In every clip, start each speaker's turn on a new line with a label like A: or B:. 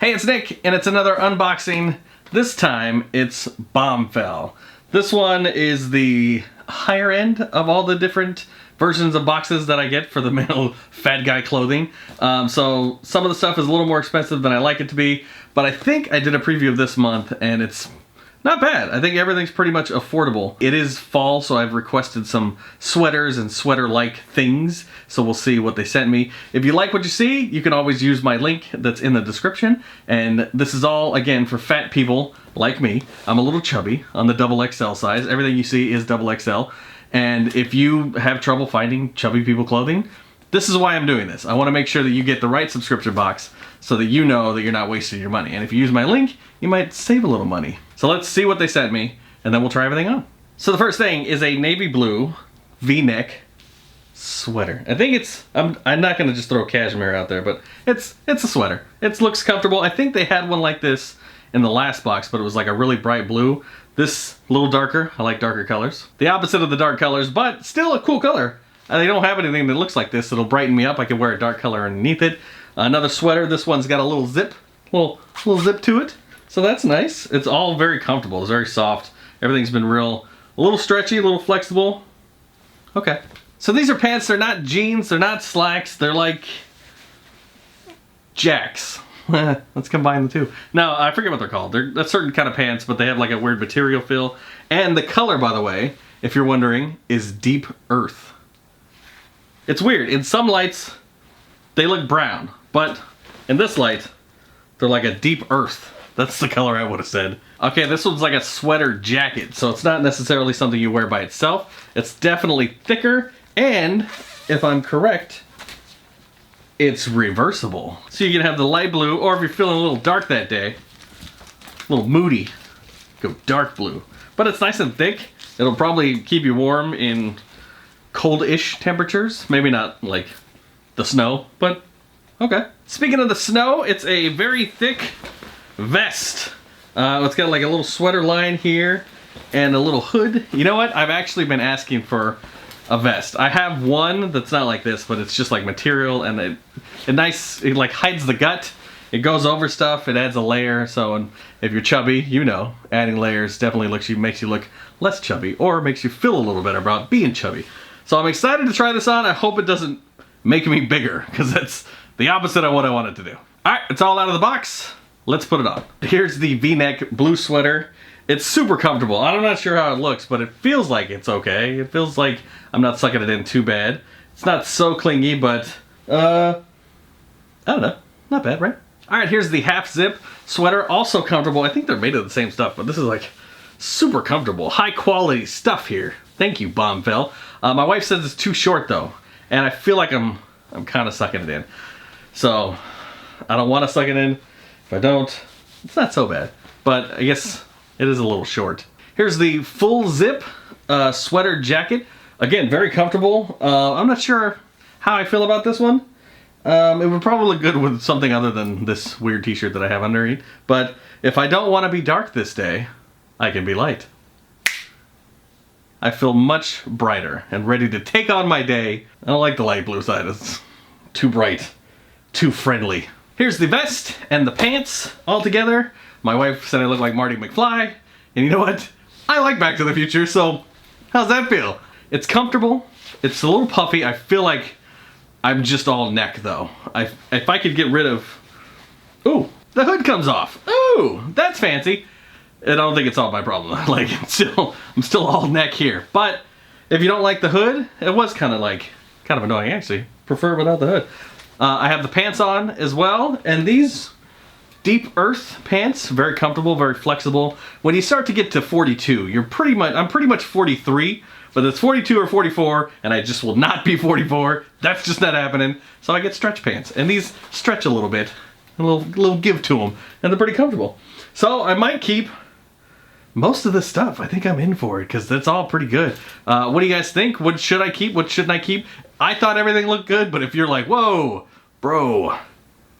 A: Hey, it's Nick, and it's another unboxing. This time, it's BOMBFELL. This one is the higher end of all the different versions of boxes that I get for the male fat guy clothing. So some of the stuff is a little more expensive than I like it to be, but I think I did a preview of this month, and it's not bad. I think everything's pretty much affordable. It is fall, so I've requested some sweaters and sweater-like things, so we'll see what they sent me. If you like what you see, you can always use my link that's in the description. And this is all, again, for fat people like me. I'm a little chubby on the XXL size. Everything you see is XXL. And if you have trouble finding chubby people clothing, this is why I'm doing this. I want to make sure that you get the right subscription box so that you know that you're not wasting your money. And if you use my link, you might save a little money. So let's see what they sent me, and then we'll try everything on. So the first thing is a navy blue V-neck sweater. I think it's, I'm not gonna just throw cashmere out there, but it's a sweater. It looks comfortable. I think they had one like this in the last box, but it was like a really bright blue. This a little darker. I like darker colors. The opposite of the dark colors, but still a cool color. They don't have anything that looks like this. It'll brighten me up. I can wear a dark color underneath it. Another sweater. This one's got a little zip, little zip to it. So that's nice. It's all very comfortable. It's very soft. Everything's been a little stretchy, a little flexible. Okay. So these are pants. They're not jeans. They're not slacks. They're like jacks. Let's combine the two. No, I forget what they're called. They're a certain kind of pants, but they have like a weird material feel. And the color, by the way, if you're wondering, is deep earth. It's weird. In some lights, they look brown, but in this light, they're like a deep earth. That's the color I would have said. Okay, this one's like a sweater jacket, so it's not necessarily something you wear by itself. It's definitely thicker, and if I'm correct, it's reversible. So you can have the light blue, or if you're feeling a little dark that day, a little moody, go dark blue. But it's nice and thick. It'll probably keep you warm in cold-ish temperatures. Maybe not like the snow, but okay. Speaking of the snow, it's a very thick vest. It's got like a little sweater line here and a little hood. You know what? I've actually been asking for a vest. I have one that's not like this, but it's just like material, and it like hides the gut. It goes over stuff. It adds a layer. So if you're chubby, you know, adding layers definitely makes you look less chubby, or makes you feel a little better about being chubby. So I'm excited to try this on. I hope it doesn't make me bigger, because that's the opposite of what I wanted to do. All right, it's all out of the box. Let's put it on. Here's the V-neck blue sweater. It's super comfortable. I'm not sure how it looks, but it feels like it's okay. It feels like I'm not sucking it in too bad. It's not so clingy, but I don't know. Not bad, right? All right, here's the half zip sweater. Also comfortable. I think they're made of the same stuff, but this is like super comfortable. High quality stuff here. Thank you, BOMBFELL. My wife says it's too short though, and I feel like I'm kind of sucking it in. So I don't want to suck it in. If I don't, it's not so bad, but I guess it is a little short. Here's the full zip sweater jacket. Again, very comfortable. I'm not sure how I feel about this one. It would probably look good with something other than this weird t-shirt that I have underneath. But if I don't want to be dark this day, I can be light. I feel much brighter and ready to take on my day. I don't like the light blue side. It's too bright, too friendly. Here's the vest and the pants all together. My wife said I look like Marty McFly. And you know what? I like Back to the Future, so how's that feel? It's comfortable. It's a little puffy. I feel like I'm just all neck though. If I could get rid of... Ooh, the hood comes off. Ooh, that's fancy. I don't think it's all my problem. Like, I'm still all neck here. But if you don't like the hood, it was kind of annoying actually. Prefer without the hood. I have the pants on as well, and these deep earth pants, very comfortable, very flexible. When you start to get to 42, I'm pretty much 43, but it's 42 or 44, and I just will not be 44. That's just not happening. So I get stretch pants, and these stretch a little bit, a little give to them, and they're pretty comfortable. So I might keep most of this stuff. I think I'm in for it, because that's all pretty good. What do you guys think? What should I keep? What shouldn't I keep? I thought everything looked good, but if you're like, whoa, bro,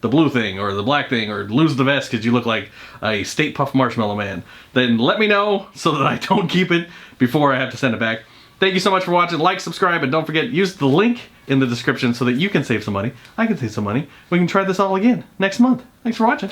A: the blue thing or the black thing, or lose the vest because you look like a Stay Puft Marshmallow Man, then let me know so that I don't keep it before I have to send it back. Thank you so much for watching. Like, subscribe, and don't forget, use the link in the description so that you can save some money. I can save some money. We can try this all again next month. Thanks for watching.